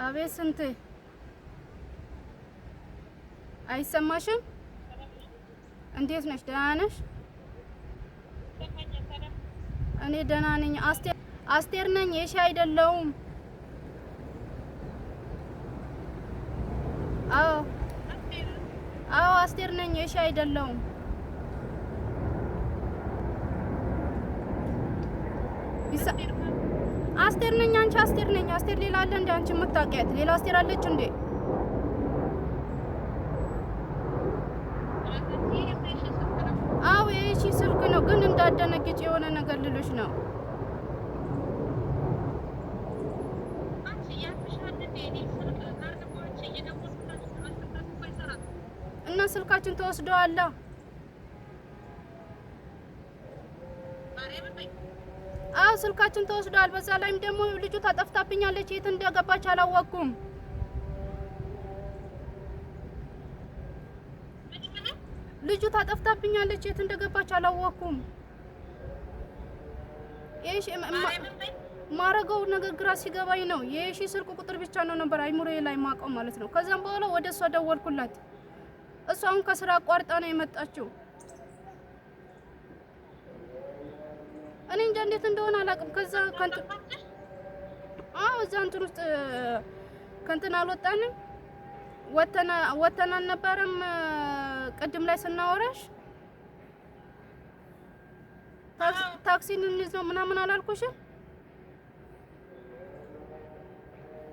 አቤት ስንት አይሰማሽም? እንዴት ነሽ? ደህና ነሽ? እኔ ደህና ነኝ። አስቴር ነኝ። የሺ አይደለሁም። አዎ አስቴር ነኝ። የሺ አይደለሁም። አስቴር ነኝ። አንቺ አስቴር ነኝ። አስቴር ሌላ አለ እንዴ? አንቺ የምታውቂያት ሌላ አስቴር አለች እንዴ? አዎ የሺ ስልክ ነው፣ ግን እንዳደነግጭ የሆነ ነገር ልልሽ ነው። እና ስልካችን ተወስደዋል። አዎ ስልካችን ተወስደዋል። በዛ ላይም ደግሞ ልጁ ታጠፍታብኛለች። የት እንደገባች አላወቅኩም። ልጁ ታጠፍታብኛለች። የት እንደገባች አላወቅኩም። እሺ ማረገው ነገር ግራ ሲገባኝ ነው። የሺ ስልክ ቁጥር ብቻ ነው ነበር አይሙሬ ላይ ማቀው ማለት ነው። ከዛም በኋላ ወደ እሷ ደወልኩላት። እሷ አሁን ከስራ አቋርጣ ነው የመጣችው። እኔ እንጃ እንዴት እንደሆነ አላውቅም። ከዛ እዛ እንትን ውስጥ ከእንትን አልወጣንም። ወተና አልነበረም ቅድም ላይ ስናወራሽ ታክሲን እንይዝ ነው ምናምን አላልኩሽም?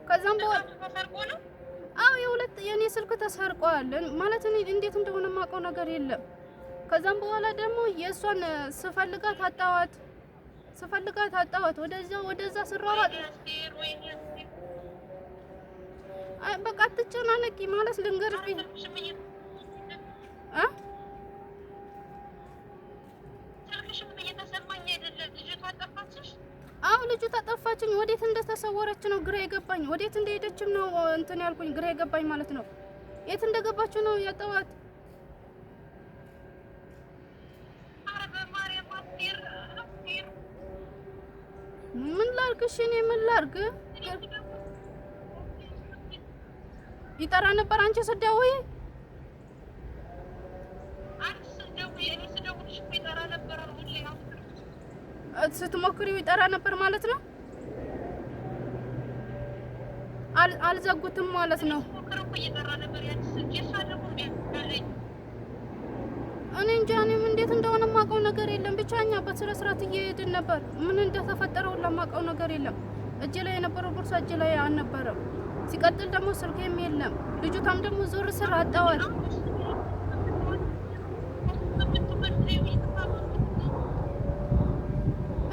ከዛም በኋላ የሁለት የኔ ስልክ ተሰርቋል ማለት እኔ እንዴት እንደሆነ ማውቀው ነገር የለም። ከዛም በኋላ ደግሞ የእሷን ስፈልጋት አጣዋት። ወደዛ ስሯሯጥ በቃ አትጨናነቂ ማለት ልንገርሽ ልጁ ታጠፋችኝ። ወዴት እንደተሰወረች ነው ግራ የገባኝ። ወዴት እንደሄደችም ነው እንትን ያልኩኝ ግራ የገባኝ ማለት ነው። የት እንደገባች ነው ያጣዋት። ምን ላድርግሽ? እኔ ምን ላድርግ? ይጠራ ነበር አንቺ ስትደውይ ስትሞክሪው ይጠራ ነበር ማለት ነው። አልዘጉትም ማለት ነው። እኔ እንጃ እኔም እንዴት እንደሆነ ማውቀው ነገር የለም። ብቻ እኛ በስነ ስርዓት እየሄድን ነበር። ምን እንደተፈጠረው ለማውቀው ነገር የለም። እጄ ላይ የነበረው ቦርሳ እጄ ላይ አልነበረም። ሲቀጥል ደግሞ ስልኬም የለም። ልጅቷም ደግሞ ዞር ስር አጣዋት።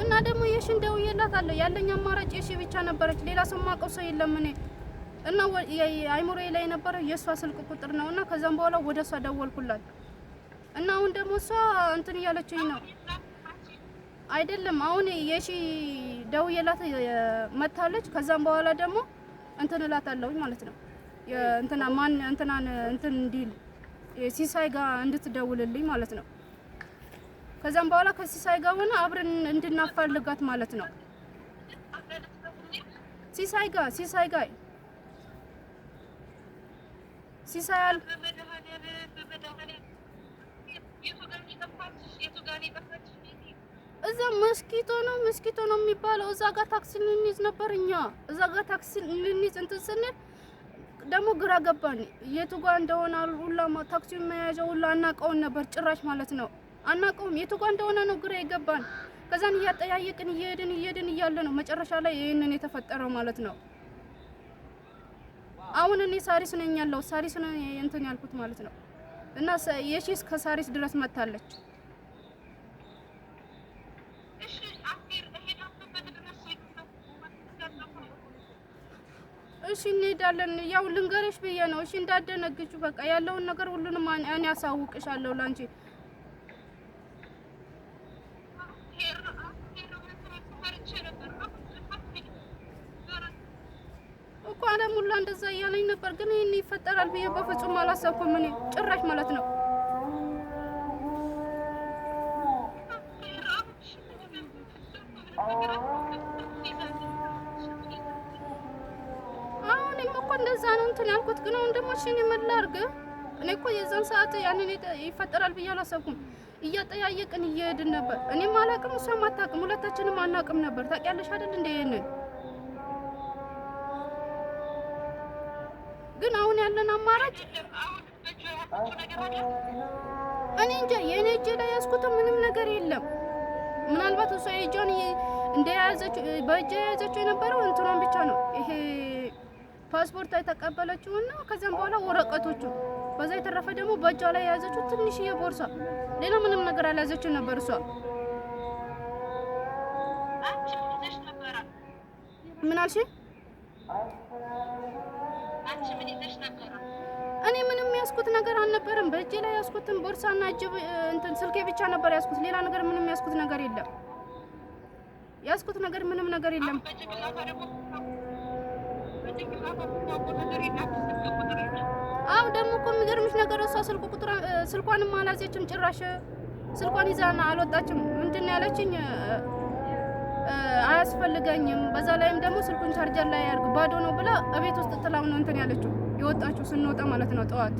እና ደግሞ የሺን ደውዬላታለሁ። ያለኝ አማራጭ የሺ ብቻ ነበረች። ሌላ ሰው ማውቀው ሰው የለም። እኔ እና አይሙሬ ላይ የነበረው የሷ ስልክ ቁጥር ነውና ከዛም በኋላ ወደ እሷ ደወልኩላት እና አሁን ደግሞ እሷ እንትን እያለችኝ ነው አይደለም። አሁን የሺ ደውዬላት መታለች። ከዛም በኋላ ደግሞ እንትን እላታለሁ ማለት ነው። እንትና ማን እንትናን እንትን እንዲል ሲሳይ ጋር እንድትደውልልኝ ማለት ነው። ከዛም በኋላ ከሲሳይ ጋር ሆነ አብረን እንድናፋልጋት ማለት ነው። ሲሳይ ጋር ሲሳይ እዛ መስኪቶ ነው የሚባለው። እዛ ጋር ታክሲ ልንይዝ ነበር እኛ። እዛ ጋር ታክሲ ልንይዝ እንትን ስንል ደግሞ ግራ ገባን። የቱ ጋር እንደሆነ ሁላ ታክሲውን መያዣ ሁላ አናውቀውም ነበር ጭራሽ ማለት ነው። አናውቀውም የቱ ጋር እንደሆነ ነው ግራ የገባን። ከዛን እያጠያየቅን እየሄድን እያለ ነው መጨረሻ ላይ ይሄንን የተፈጠረው ማለት ነው። አሁን እኔ ሳሪስ ነኝ ያለው ሳሪስ ነው እንትን ያልኩት ማለት ነው። እና የሺስ ከሳሪስ ድረስ መታለች። እሺ እንሄዳለን። ያው ልንገርሽ ብዬ ነው። እሺ እንዳደነግጩ በቃ ያለውን ነገር ሁሉንም እኔ አሳውቅሻለሁ ላንቺ። እኮ አለም ሁላ እንደዛ እያለኝ ነበር፣ ግን ይሄን ይፈጠራል ብዬ በፍጹም አላሰብኩም እኔ ጭራሽ ማለት ነው። አሁን እኔም እኮ እንደዛ ነው እንትን ያልኩት። ግን አሁን ደግሞ እሺ እኔ ምን ላድርግ? እኔ እኮ የዛን ሰዓት ያንን ይፈጠራል ብዬ አላሰብኩም። እያጠያየቅን እየሄድን ነበር። እኔም አላውቅም እሷም አታውቅም፣ ሁለታችንም አናውቅም ነበር። ታውቂያለሽ አይደል እንደ ይሄንን። ግን አሁን ያለን አማራጭ እኔ እንጃ። የኔ እጄ ላይ ያዝኩትም ምንም ነገር የለም። ምናልባት እሷ የእጇን እንደያዘችው በእጇ የያዘችው የነበረው እንትኗን ብቻ ነው። ይሄ ፓስፖርት የተቀበለችውና ከዛም በኋላ ወረቀቶቹ። በዛ የተረፈ ደግሞ በእጇ ላይ የያዘችው ትንሽዬ ቦርሳ፣ ሌላ ምንም ነገር አልያዘችው ነበር እሷ። ምን አልሽ? እኔ ምንም ያስኩት ነገር አልነበረም። በእጄ ላይ ያስኩትን ቦርሳና እጅ እንትን ስልኬ ብቻ ነበር ያስኩት። ሌላ ነገር ምንም ያስኩት ነገር የለም። ያስኩት ነገር ምንም ነገር የለም። አው ደግሞ እኮ የሚገርምሽ ነገር እሷ ስልኳንም አላዘችም ጭራሽ። ስልኳን ይዛና አልወጣችም። ምንድን ነው ያለችኝ? አያስፈልገኝም፣ በዛ ላይም ደግሞ ስልኩን ቻርጀር ላይ ያርግ ባዶ ነው ብላ እቤት ውስጥ ጥላው ነው እንትን ያለችው የወጣችው ስንወጣ ማለት ነው ጠዋት።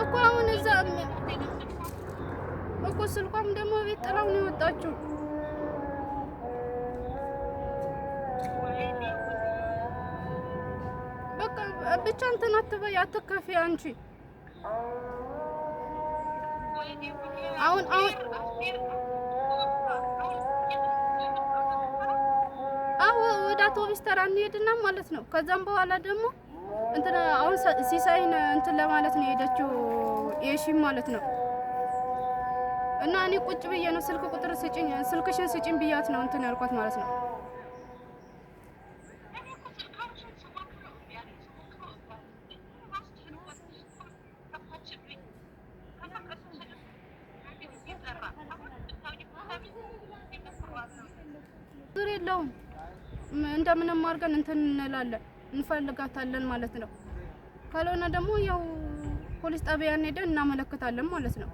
እኮ አሁን እዛ እኮ ስልኳም ደግሞ ቤት ጥላው ነው የወጣችው። በቃ ብቻ እንትን አትበይ፣ አትከፊ አንቺ። አሁን ወደ አውቶቡስ ተራ እንሄድና ማለት ነው። ከዛም በኋላ ደግሞ እንትን አሁን ሲሳይን እንትን ለማለት ነው የሄደችው የሺም ማለት ነው። እና እኔ ቁጭ ብዬ ነው ስልክ ቁጥር ስጭኝ፣ ስልክሽን ስጭኝ ብያት ነው እንትን ያልኳት ማለት ነው። ዙር የለውም እንደምንም አድርገን እንትን እንላለን እንፈልጋታለን ማለት ነው። ካልሆነ ደግሞ ያው ፖሊስ ጣቢያ ሄደን እናመለክታለን ማለት ነው።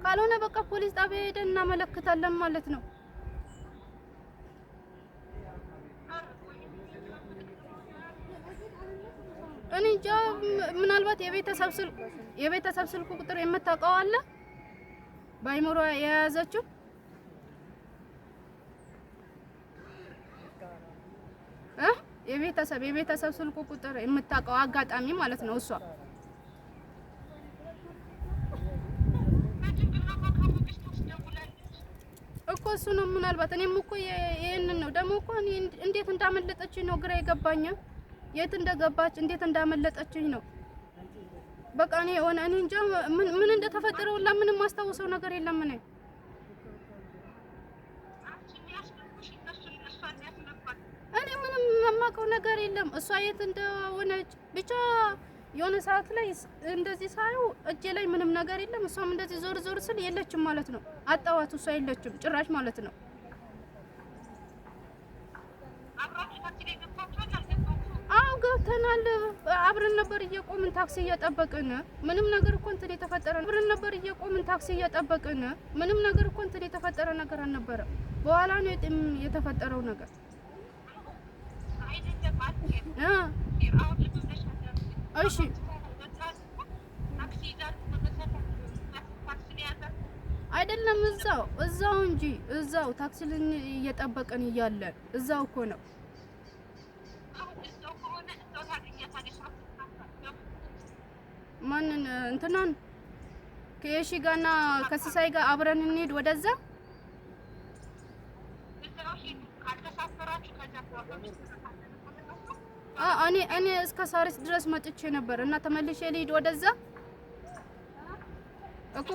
ካልሆነ በቃ ፖሊስ ጣቢያ ሄደን እናመለክታለን ማለት ነው። እኔ እንጃ ምናልባት የቤተሰብ ስልክ ቁጥር የምታውቀው አለ ባይሞራ የያዘችው የቤተሰብ ስልክ ቁጥር የምታውቀው አጋጣሚ ማለት ነው እሷ እኮ እሱ ነው ምናልባት። እኔም እኮ ይሄንን ነው ደግሞ እኮ እንዴት እንዳመለጠችኝ ነው ግራ የገባኝ። የት እንደገባች እንዴት እንዳመለጠችኝ ነው በቃ እኔ እንጃ ምን እንደተፈጠረው ለምንም ማስታወሰው ነገር የለም። እኔ ምንም የማውቀው ነገር የለም። እሷ የት እንደሆነች ብቻ የሆነ ሰዓት ላይ እንደዚህ ሳየው እጄ ላይ ምንም ነገር የለም። እሷም እንደዚህ ዞር ስል የለችም ማለት ነው። አጣዋት፣ እሷ የለችም ጭራሽ ማለት ነው። አው ገብተናል። አብረን ነበር እየቆምን ታክሲ እየጠበቅን። ምንም ነገር እኮ እንትን የተፈጠረ አብረን ነበር እየቆምን ታክሲ እየጠበቅን። ምንም ነገር እኮ እንትን የተፈጠረ ነገር አልነበረ። በኋላ ነው የተፈጠረው ነገር። እሺ አይደለም እዛው እንጂ እዛው ታክሲ እየጠበቅን እያለ እዛው እኮ ነው። ማንን እንትናን ከየሺ ጋርና ከሲሳይ ጋር አብረን እንሂድ ወደዛ። እኔ እስከ ሳሪስ ድረስ መጥቼ ነበር እና ተመልሼ ልሂድ ወደዛ እኮ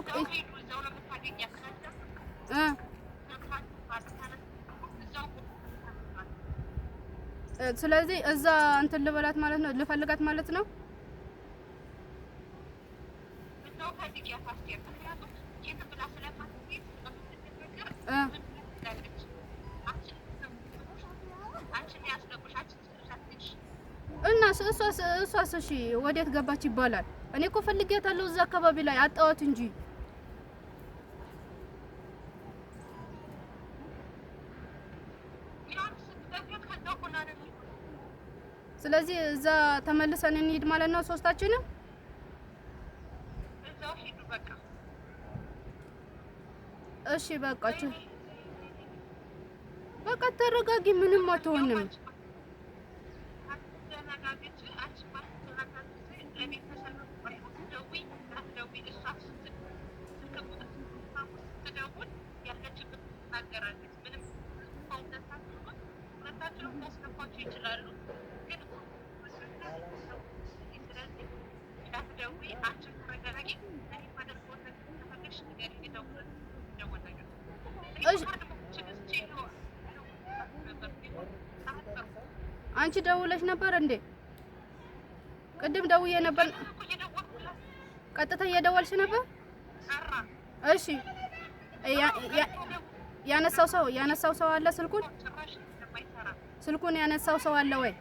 ስለዚህ እዛ እንትን ልበላት ማለት ነው፣ ልፈልጋት ማለት ነው። እና እሷስ እሺ ወዴት ገባች ይባላል? እኔ እኮ ፈልጌያታለሁ እዛ አካባቢ ላይ አጣዋት እንጂ ስለዚህ እዛ ተመልሰን እንሂድ ማለት ነው ሶስታችንም እዛው ሂዱ በቃ እሺ በቃ ተረጋጊ ምንም አትሆንም አንቺ ደውለሽ ነበር እንዴ? ቅድም ደውዬ ነበር። ቀጥታ እየደወልሽ ነበር? እሺ ያነሳው ሰው አለ ስልኩን ያነሳው ሰው አለ ወይ?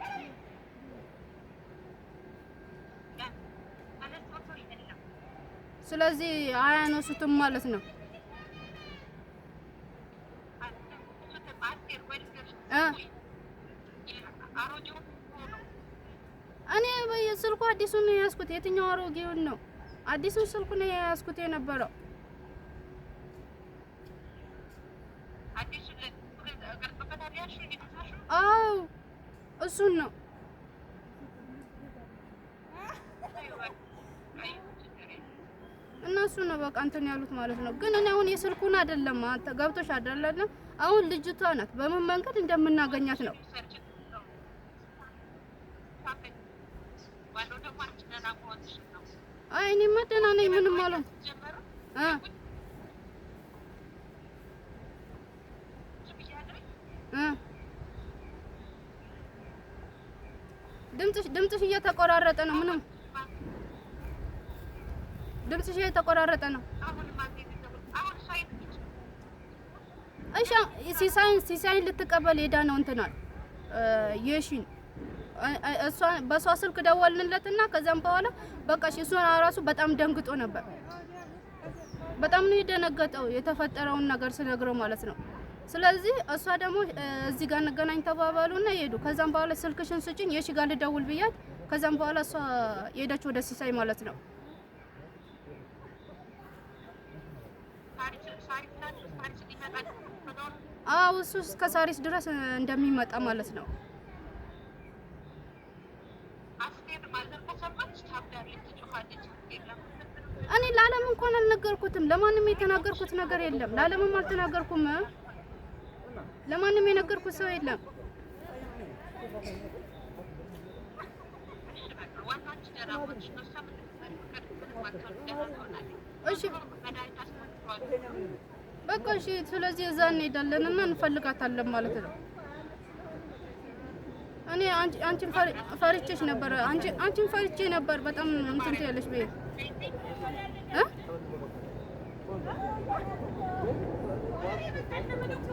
ስለዚህ አያነሱትም ማለት ነው። እኔ በስልኩ አዲሱን ነው ያስኩት። የትኛው አሮጌውን ነው? አዲሱን ስልኩ ነው ያስኩት የነበረው። አዎ እሱን ነው። እነሱ ነው በቃ እንትን ያሉት ማለት ነው። ግን እኔ አሁን የስልኩን አይደለም አንተ ገብቶሽ አይደለም። አሁን ልጅቷ ናት በምን መንገድ እንደምናገኛት ነው። አይ እኔማ ደህና ነኝ ምንም አልሆንኩም። ድምፅሽ እየተቆራረጠ ነው። ምንም ድምፅሽ እየተቆራረጠ ነው። እሺ ሲሳይን ልትቀበል ሄዳ ነው እንትናል የሺን እሷ በሷ ስልክ ደወልንለትና ከዛም በኋላ በቃ እሷ ራሱ በጣም ደንግጦ ነበር። በጣም ነው የደነገጠው የተፈጠረውን ነገር ስነግረው ማለት ነው። ስለዚህ እሷ ደግሞ እዚህ ጋር እንገናኝ ተባባሉና ይሄዱ። ከዛም በኋላ ስልክሽን ስጪኝ የሺ ጋር ልደውል ብያት ከዛም በኋላ እሷ ሄደች ወደ ሲሳይ ማለት ነው። አዎ እሱ እስከ ሳሪስ ድረስ እንደሚመጣ ማለት ነው። እኔ ለዓለም እንኳን አልነገርኩትም። ለማንም የተናገርኩት ነገር የለም። ለዓለምም አልተናገርኩም። ለማንም የነገርኩት ሰው የለም። እሺ በቃ እሺ። ስለዚህ እዛ እንሄዳለን እና እንፈልጋታለን ማለት ነው። እኔ አንቺን ፈርቼሽ ነበር። አንቺን ፈርቼ ነበር በጣም እንትን ትያለሽ በይ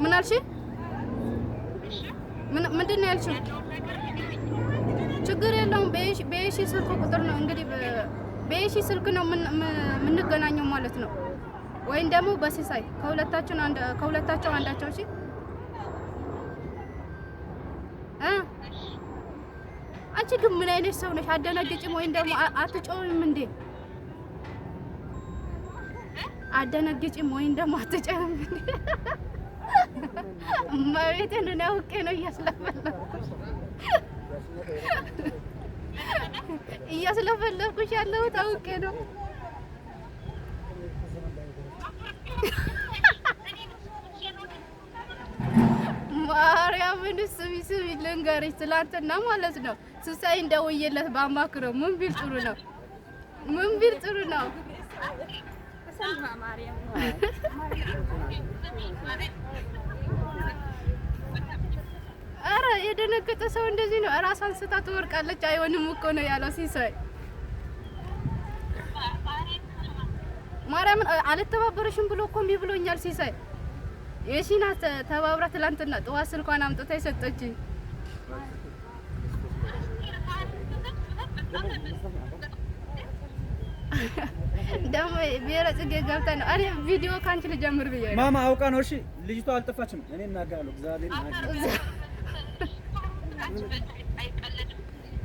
ምን አልሽ? ምንድን ነው ያልሽው? ችግር የለውም። በየሺ ስልክ ቁጥር ነው እንግዲህ በየሺ ስልክ ነው የምንገናኘው ማለት ነው። ወይም ደግሞ በሲሳይ ከሁለታቸው አንዳቸው። እሺ አንቺ ግን ምን አይነት ሰው ነሽ? አደነግጭም ወይም ደግሞ አትጮህም እንዴ? አደነግጭም ወይም ደግሞ አትጮህም እንዴ? ማለቴን ነው አውቄ ነው እያስለፈለኩሽ ያለሁት አውቄ ነው። ማርያምን ስሚ ልንገርሽ፣ ትላንትና ማለት ነው ሲሳይ እንደውዬለት ባማክረው ምን ቢል ጥሩ ነው? ኧረ የደነገጠ ሰው እንደዚህ ነው። እራሷን ስታ ትወርቃለች። አይሆንም እኮ ነው ያለው ሲሳይ። ማርያምን አልተባበረሽም ብሎ እኮ እምቢ ብሎኛል ሲሳይ። የሺና ተባብራ ትላንትና ጠዋት ስልኳን አምጥታ የሰጠችኝ ደግሞ ብሔረ ጽጌ ገብታ ነው። እኔ ቪዲዮ ካንቺ ልጀምር ብዬሽ ማማ አውቃ ነው። እሺ ልጅቷ አልጠፋችም። እኔ እናገራለሁ። እግዚአብሔር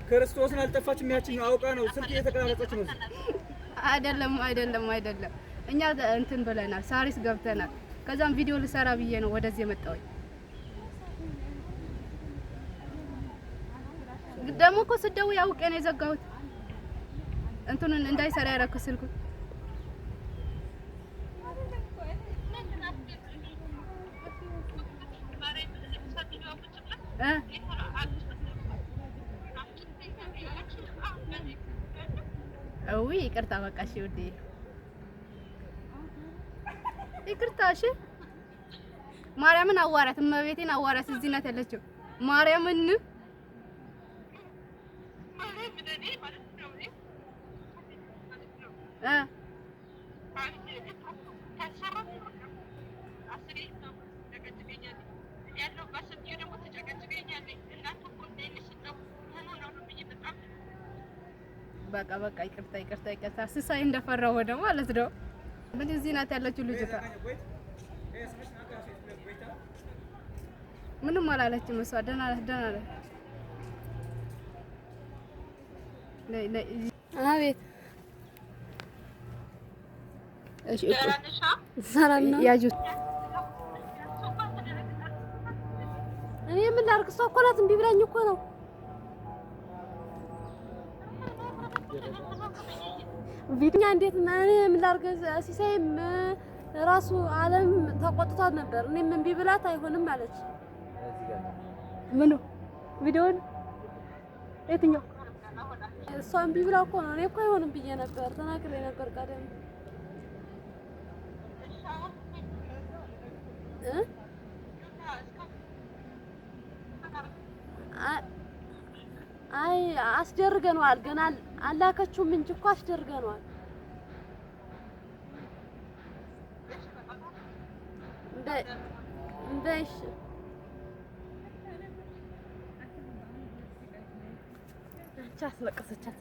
ክርስቶስን አልጠፋችም። ያቺን አውቃ ነው ስልክ እየተቀላለጸች ነው። አይደለም። እኛ እንትን ብለናል፣ ሳሪስ ገብተናል። ከዛም ቪዲዮ ልሰራ ብዬ ነው ወደዚህ የመጣሁኝ። ደግሞ እኮ ስትደውይ አውቄ ነው የዘጋሁት። እንትኑን እንዳይሰራ ያደረኩት ስልኩ እውይ ይቅርታ፣ በቃ እሺ ውዴ ይቅርታ። እሺ ማርያምን አዋራት፣ እመቤቴን አዋራት። እዚህ ናት ያለችው ማርያምን በቃ ይቅርታ። ስሳይ እንደፈራው ወደ ማለት ነው። ምን እዚህ ናት ያለችው ልጅቷ። ምንም አላለችም እሷ። ደህና ናት። አቤት። እሺ ሰላም ነው ያጁት። እኔ ምን ላድርግ? እሷ እኮ ናት እምቢ ብላኝ እኮ ነው። ቪዲኛ እንዴት እኔ ምን ላድርግ? ሲሳይም ራሱ አለም ተቆጥቷት ነበር። እኔም እምቢ ብላት አይሆንም አለች። ምኑ ቪዲዮን የትኛው? እሷ እምቢ ብላ እኮ ነው። እኔ እኮ አይሆንም ብዬ ነበር፣ ተናግሬ ነበር ቀደም። አይ አስደርገነዋል፣ ገና አላከችውም እንጂ እኮ አስደርገነዋል። በሽ አቻ አስለቀሰቻት።